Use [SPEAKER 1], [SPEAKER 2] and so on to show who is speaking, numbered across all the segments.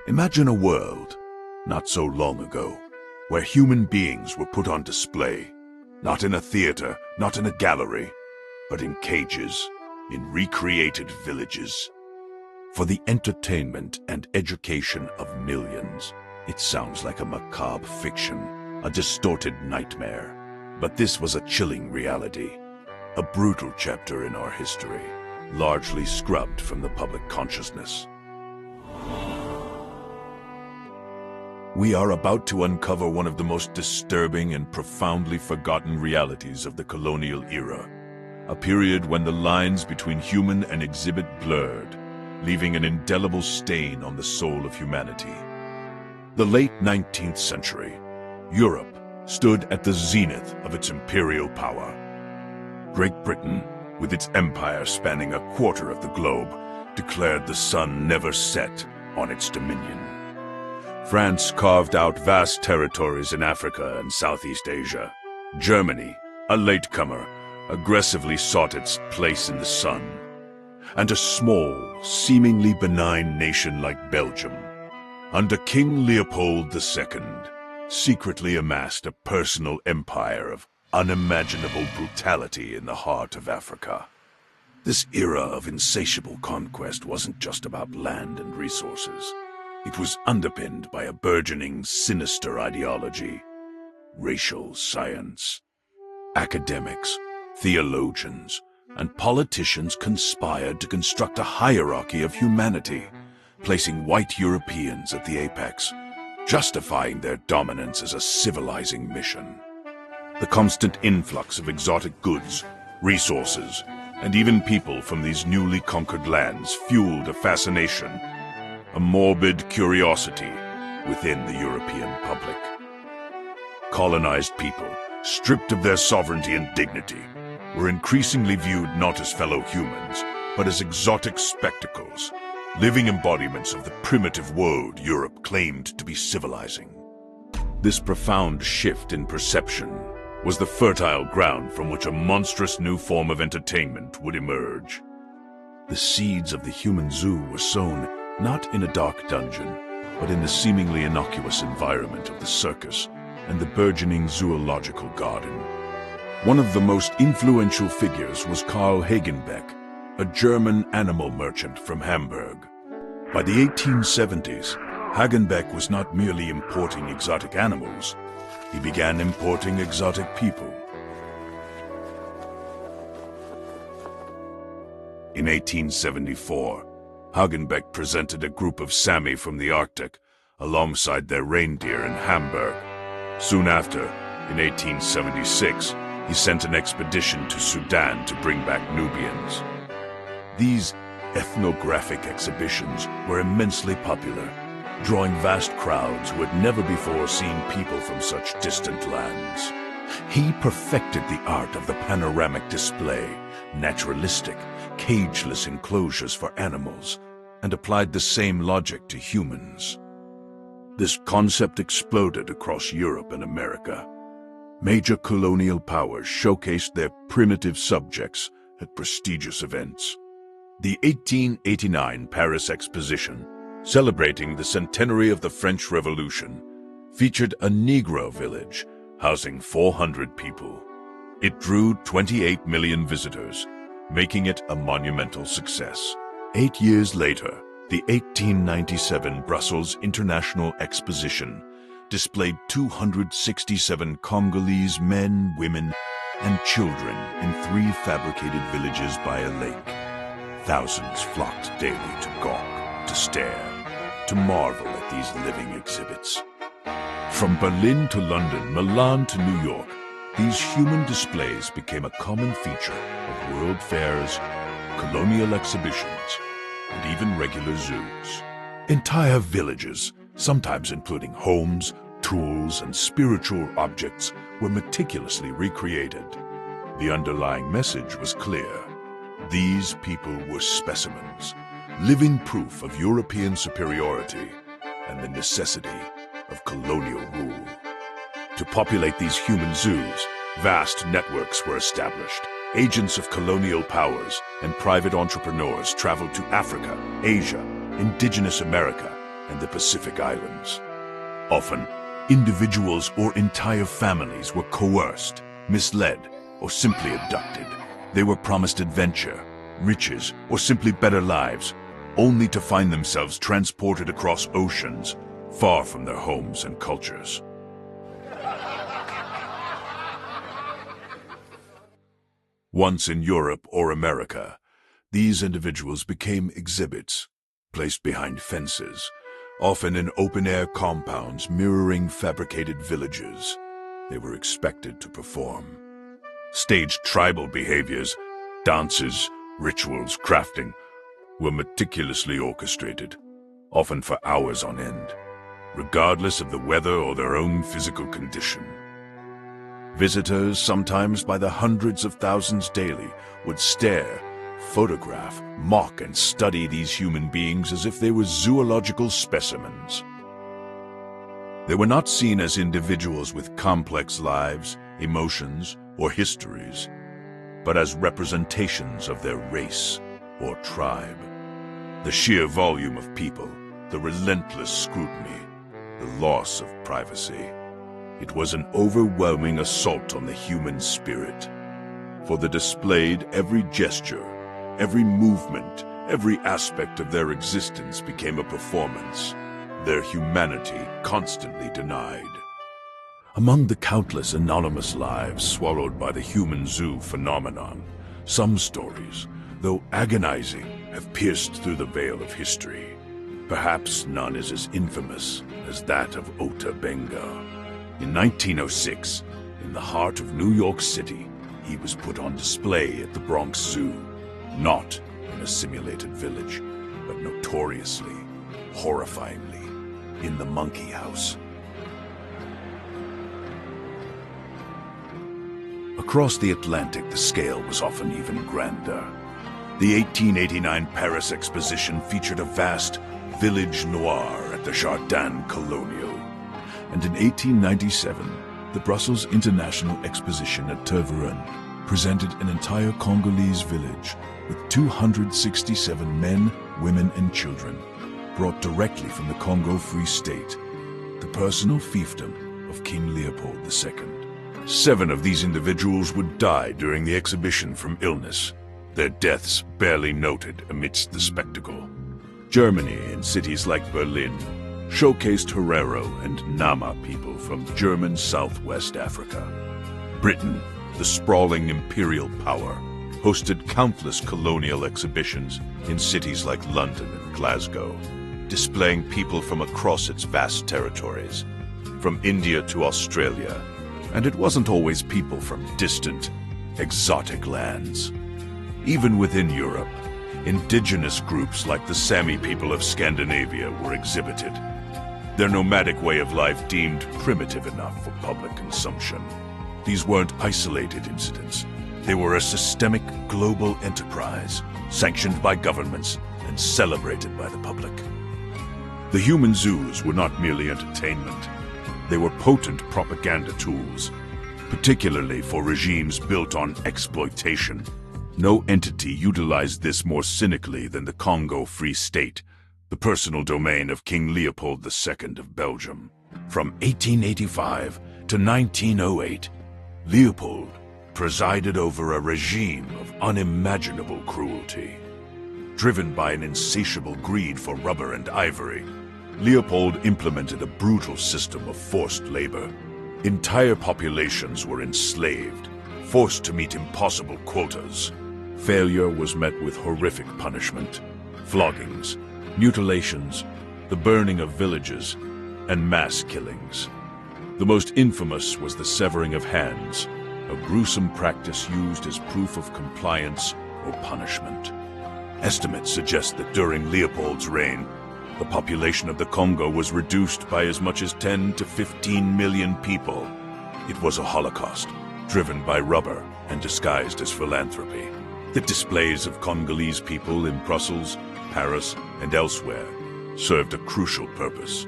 [SPEAKER 1] Imagine a world, not so long ago, where human beings were put on display, not in a theater, not in a gallery, but in cages, in recreated villages. For the entertainment and education of millions, it sounds like a macabre fiction, a distorted nightmare. But this was a chilling reality, a brutal chapter in our history, largely scrubbed from the public consciousness. We are about to uncover one of the most disturbing and profoundly forgotten realities of the colonial era, a period when the lines between human and exhibit blurred, leaving an indelible stain on the soul of humanity. The late 19th century, Europe stood at the zenith of its imperial power. Great Britain, with its empire spanning a quarter of the globe, declared the sun never set on its dominion. France carved out vast territories in Africa and Southeast Asia. Germany, a latecomer, aggressively sought its place in the sun. And a small, seemingly benign nation like Belgium, under King Leopold II, secretly amassed a personal empire of unimaginable brutality in the heart of Africa. This era of insatiable conquest wasn't just about land and resources. It was underpinned by a burgeoning, sinister ideology. Racial science. Academics, theologians, and politicians conspired to construct a hierarchy of humanity, placing white Europeans at the apex, justifying their dominance as a civilizing mission. The constant influx of exotic goods, resources, and even people from these newly conquered lands fueled a fascination, a morbid curiosity within the European public. Colonized people, stripped of their sovereignty and dignity, were increasingly viewed not as fellow humans, but as exotic spectacles, living embodiments of the primitive world Europe claimed to be civilizing. This profound shift in perception was the fertile ground from which a monstrous new form of entertainment would emerge. The seeds of the human zoo were sown not in a dark dungeon, but in the seemingly innocuous environment of the circus and the burgeoning zoological garden. One of the most influential figures was Carl Hagenbeck, a German animal merchant from Hamburg. By the 1870s, Hagenbeck was not merely importing exotic animals, he began importing exotic people. In 1874, Hagenbeck presented a group of Sami from the Arctic alongside their reindeer in Hamburg. Soon after, in 1876, he sent an expedition to Sudan to bring back Nubians. These ethnographic exhibitions were immensely popular, drawing vast crowds who had never before seen people from such distant lands. He perfected the art of the panoramic display, naturalistic, cageless enclosures for animals, and applied the same logic to humans. This concept exploded across Europe and America. Major colonial powers showcased their primitive subjects at prestigious events. The 1889 Paris Exposition, celebrating the centenary of the French Revolution, featured a Negro village housing 400 people. It drew 28 million visitors, making it a monumental success. 8 years later, the 1897 Brussels International Exposition displayed 267 Congolese men, women, and children in 3 fabricated villages by a lake. Thousands flocked daily to gawk, to stare, to marvel at these living exhibits. From Berlin to London, Milan to New York, these human displays became a common feature of world fairs, colonial exhibitions, and even regular zoos. Entire villages, sometimes including homes, tools, and spiritual objects, were meticulously recreated. The underlying message was clear. These people were specimens, living proof of European superiority and the necessity of colonial rule. To populate these human zoos, vast networks were established. Agents of colonial powers and private entrepreneurs traveled to Africa, Asia, Indigenous America, and the Pacific Islands. Often, individuals or entire families were coerced, misled, or simply abducted. They were promised adventure, riches, or simply better lives, only to find themselves transported across oceans, far from their homes and cultures. Once in Europe or America, these individuals became exhibits, placed behind fences, often in open-air compounds mirroring fabricated villages. They were expected to perform. Staged tribal behaviors, dances, rituals, crafting, were meticulously orchestrated, often for hours on end, regardless of the weather or their own physical condition. Visitors, sometimes by the hundreds of thousands daily, would stare, photograph, mock, and study these human beings as if they were zoological specimens. They were not seen as individuals with complex lives, emotions, or histories, but as representations of their race or tribe. The sheer volume of people, the relentless scrutiny, the loss of privacy. It was an overwhelming assault on the human spirit. For the displayed, every gesture, every movement, every aspect of their existence became a performance, their humanity constantly denied. Among the countless anonymous lives swallowed by the human zoo phenomenon, some stories, though agonizing, have pierced through the veil of history. Perhaps none is as infamous as that of Ota Benga. In 1906, in the heart of New York City, he was put on display at the Bronx Zoo, not in a simulated village, but notoriously, horrifyingly, in the monkey house. Across the Atlantic, the scale was often even grander. The 1889 Paris Exposition featured a vast village noir at the Jardin Colonial. And in 1897, the Brussels International Exposition at Tervuren presented an entire Congolese village with 267 men, women, and children, brought directly from the Congo Free State, the personal fiefdom of King Leopold II. 7 of these individuals would die during the exhibition from illness, their deaths barely noted amidst the spectacle. Germany, in cities like Berlin, showcased Herero and Nama people from German Southwest Africa. Britain, the sprawling imperial power, hosted countless colonial exhibitions in cities like London and Glasgow, displaying people from across its vast territories, from India to Australia. And it wasn't always people from distant, exotic lands. Even within Europe, indigenous groups like the Sami people of Scandinavia were exhibited, their nomadic way of life deemed primitive enough for public consumption. These weren't isolated incidents. They were a systemic global enterprise, sanctioned by governments and celebrated by the public. The human zoos were not merely entertainment. They were potent propaganda tools, particularly for regimes built on exploitation. No entity utilized this more cynically than the Congo Free State, the personal domain of King Leopold II of Belgium. From 1885 to 1908, Leopold presided over a regime of unimaginable cruelty. Driven by an insatiable greed for rubber and ivory, Leopold implemented a brutal system of forced labor. Entire populations were enslaved, forced to meet impossible quotas. Failure was met with horrific punishment, floggings, mutilations, the burning of villages, and mass killings. The most infamous was the severing of hands, a gruesome practice used as proof of compliance or punishment. Estimates suggest that during Leopold's reign, the population of the Congo was reduced by as much as 10 to 15 million people. It was a holocaust, driven by rubber and disguised as philanthropy. The displays of Congolese people in Brussels, Paris, and elsewhere served a crucial purpose.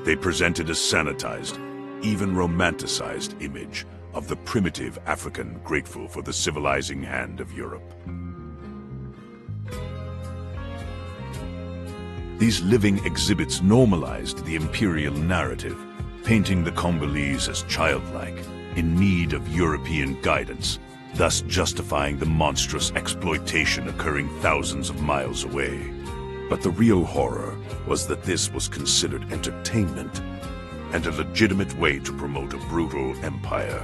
[SPEAKER 1] They presented a sanitized, even romanticized image of the primitive African grateful for the civilizing hand of Europe. These living exhibits normalized the imperial narrative, painting the Congolese as childlike, in need of European guidance, thus justifying the monstrous exploitation occurring thousands of miles away. But the real horror was that this was considered entertainment and a legitimate way to promote a brutal empire.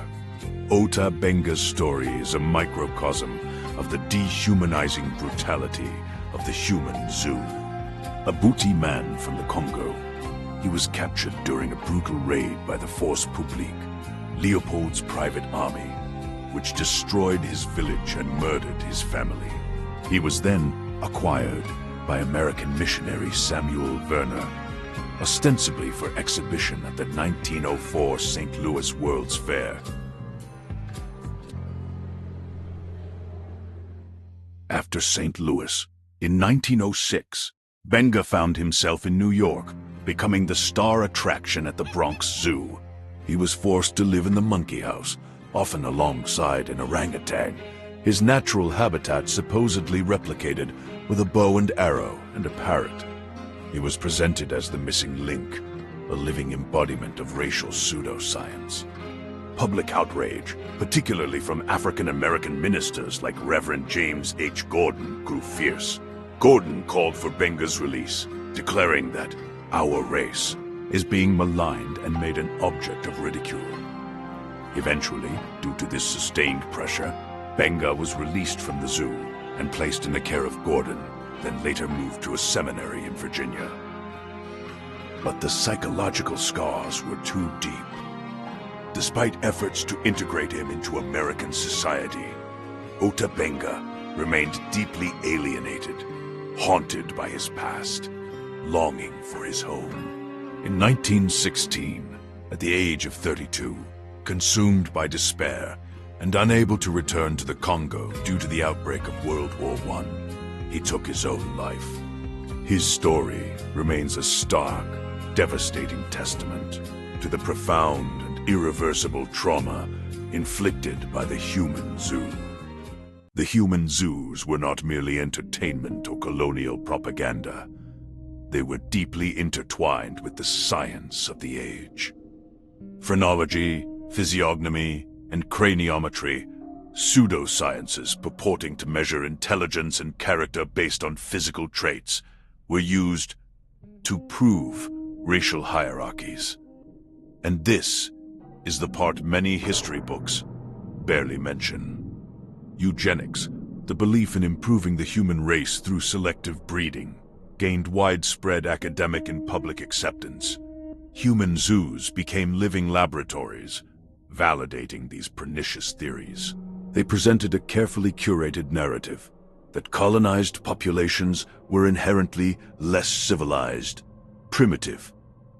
[SPEAKER 1] Ota Benga's story is a microcosm of the dehumanizing brutality of the human zoo. A Bouti man from the Congo, he was captured during a brutal raid by the Force Publique, Leopold's private army, which destroyed his village and murdered his family. He was then acquired by American missionary Samuel Werner, ostensibly for exhibition at the 1904 St. Louis World's Fair. After St. Louis, in 1906, Benga found himself in New York, becoming the star attraction at the Bronx Zoo. He was forced to live in the monkey house, often alongside an orangutan, his natural habitat supposedly replicated with a bow and arrow and a parrot. He was presented as the missing link, a living embodiment of racial pseudoscience. Public outrage, particularly from African-American ministers like Reverend James H. Gordon, grew fierce. Gordon called for Benga's release, declaring that our race is being maligned and made an object of ridicule. Eventually, due to this sustained pressure, Benga was released from the zoo and placed in the care of Gordon, then later moved to a seminary in Virginia. But the psychological scars were too deep. Despite efforts to integrate him into American society, Ota Benga remained deeply alienated, haunted by his past, longing for his home. In 1916, at the age of 32, consumed by despair and unable to return to the Congo due to the outbreak of World War I, he took his own life. His story remains a stark, devastating testament to the profound and irreversible trauma inflicted by the human zoo. The human zoos were not merely entertainment or colonial propaganda. They were deeply intertwined with the science of the age. Phrenology, physiognomy, and craniometry, pseudosciences purporting to measure intelligence and character based on physical traits, were used to prove racial hierarchies. And this is the part many history books barely mention. Eugenics, the belief in improving the human race through selective breeding, gained widespread academic and public acceptance. Human zoos became living laboratories, validating these pernicious theories. They presented a carefully curated narrative that colonized populations were inherently less civilized, primitive,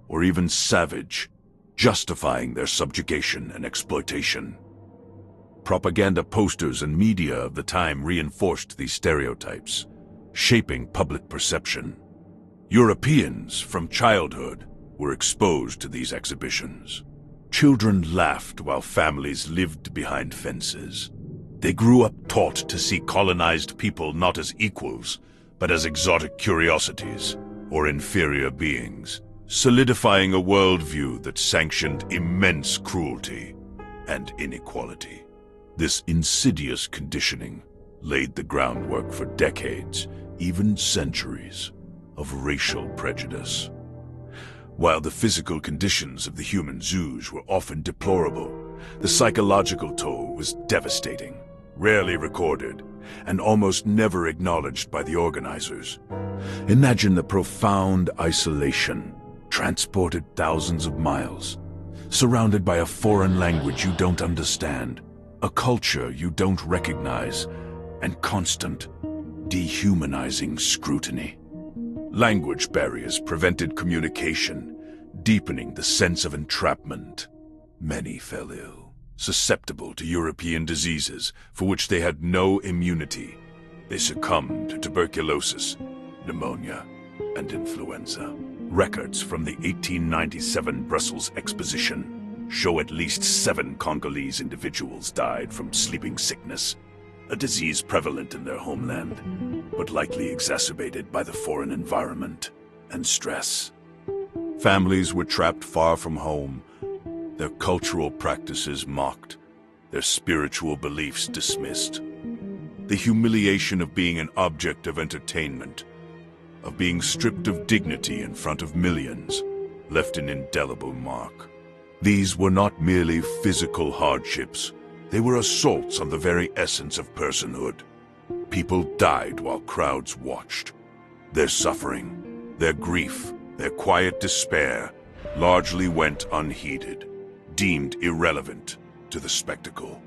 [SPEAKER 1] or even savage, justifying their subjugation and exploitation. Propaganda posters and media of the time reinforced these stereotypes, shaping public perception. Europeans, from childhood, were exposed to these exhibitions. Children laughed while families lived behind fences. They grew up taught to see colonized people not as equals, but as exotic curiosities or inferior beings, solidifying a worldview that sanctioned immense cruelty and inequality. This insidious conditioning laid the groundwork for decades, even centuries, of racial prejudice. While the physical conditions of the human zoos were often deplorable, the psychological toll was devastating, rarely recorded, and almost never acknowledged by the organizers. Imagine the profound isolation, transported thousands of miles, surrounded by a foreign language you don't understand, a culture you don't recognize, and constant, dehumanizing scrutiny. Language barriers prevented communication, deepening the sense of entrapment. Many fell ill, susceptible to European diseases for which they had no immunity. They succumbed to tuberculosis, pneumonia, and influenza. Records from the 1897 Brussels Exposition show at least 7 Congolese individuals died from sleeping sickness, a disease prevalent in their homeland, but likely exacerbated by the foreign environment and stress. Families were trapped far from home, their cultural practices mocked, their spiritual beliefs dismissed. The humiliation of being an object of entertainment, of being stripped of dignity in front of millions, left an indelible mark. These were not merely physical hardships, they were assaults on the very essence of personhood. People died while crowds watched. Their suffering, their grief, their quiet despair largely went unheeded, deemed irrelevant to the spectacle.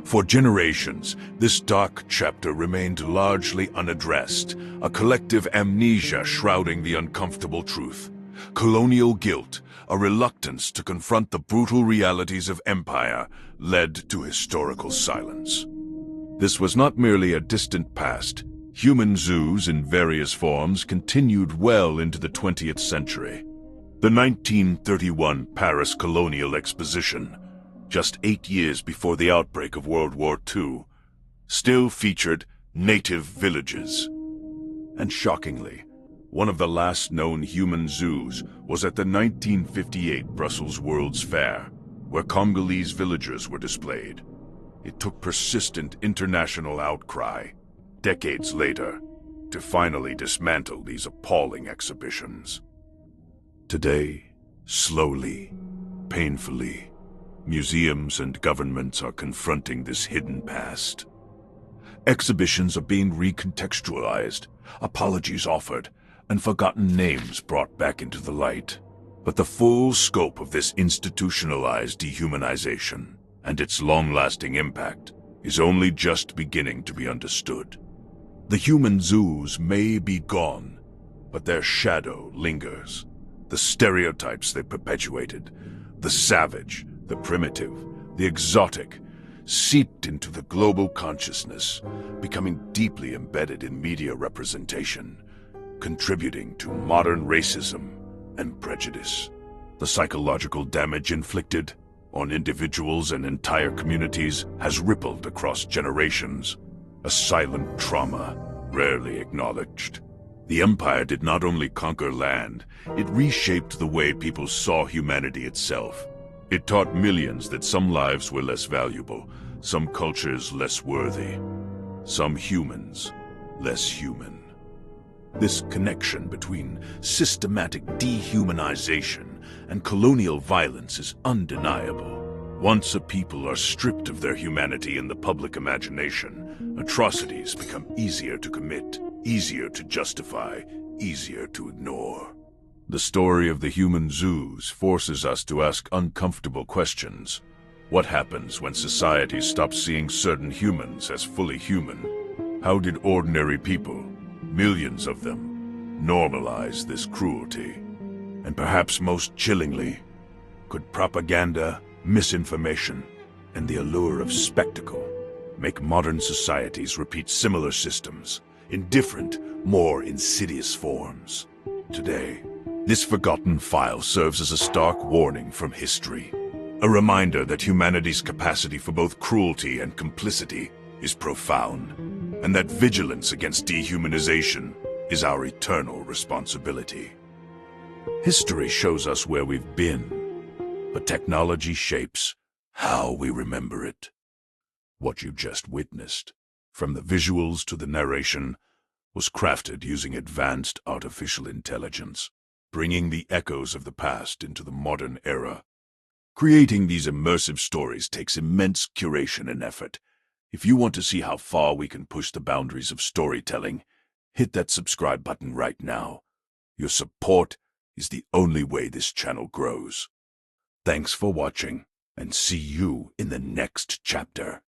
[SPEAKER 1] For generations, this dark chapter remained largely unaddressed, a collective amnesia shrouding the uncomfortable truth. Colonial guilt, a reluctance to confront the brutal realities of empire, led to historical silence. This was not merely a distant past. Human zoos in various forms continued well into the 20th century. The 1931 Paris Colonial Exposition, just 8 years before the outbreak of World War II, still featured native villages. And shockingly, one of the last known human zoos was at the 1958 Brussels World's Fair, where Congolese villagers were displayed. It took persistent international outcry, decades later, to finally dismantle these appalling exhibitions. Today, slowly, painfully, museums and governments are confronting this hidden past. Exhibitions are being recontextualized, apologies offered, and forgotten names brought back into the light. But the full scope of this institutionalized dehumanization and its long-lasting impact is only just beginning to be understood. The human zoos may be gone, but their shadow lingers. The stereotypes they perpetuated, the savage, the primitive, the exotic, seeped into the global consciousness, becoming deeply embedded in media representation, contributing to modern racism and prejudice. The psychological damage inflicted on individuals and entire communities has rippled across generations, a silent trauma rarely acknowledged. The empire did not only conquer land, it reshaped the way people saw humanity itself. It taught millions that some lives were less valuable, some cultures less worthy, some humans less human. This connection between systematic dehumanization and colonial violence is undeniable. Once a people are stripped of their humanity in the public imagination, atrocities become easier to commit, easier to justify, easier to ignore. The story of the human zoos forces us to ask uncomfortable questions. What happens when society stops seeing certain humans as fully human? How did ordinary people, millions of them, normalize this cruelty? And perhaps most chillingly, could propaganda, misinformation, and the allure of spectacle make modern societies repeat similar systems in different, more insidious forms? Today, this forgotten file serves as a stark warning from history, a reminder that humanity's capacity for both cruelty and complicity is profound, and that vigilance against dehumanization is our eternal responsibility. History shows us where we've been, but technology shapes how we remember it. What you just witnessed, from the visuals to the narration, was crafted using advanced artificial intelligence, bringing the echoes of the past into the modern era. Creating these immersive stories takes immense curation and effort. If you want to see how far we can push the boundaries of storytelling, hit that subscribe button right now. Your support is the only way this channel grows. Thanks for watching, and see you in the next chapter.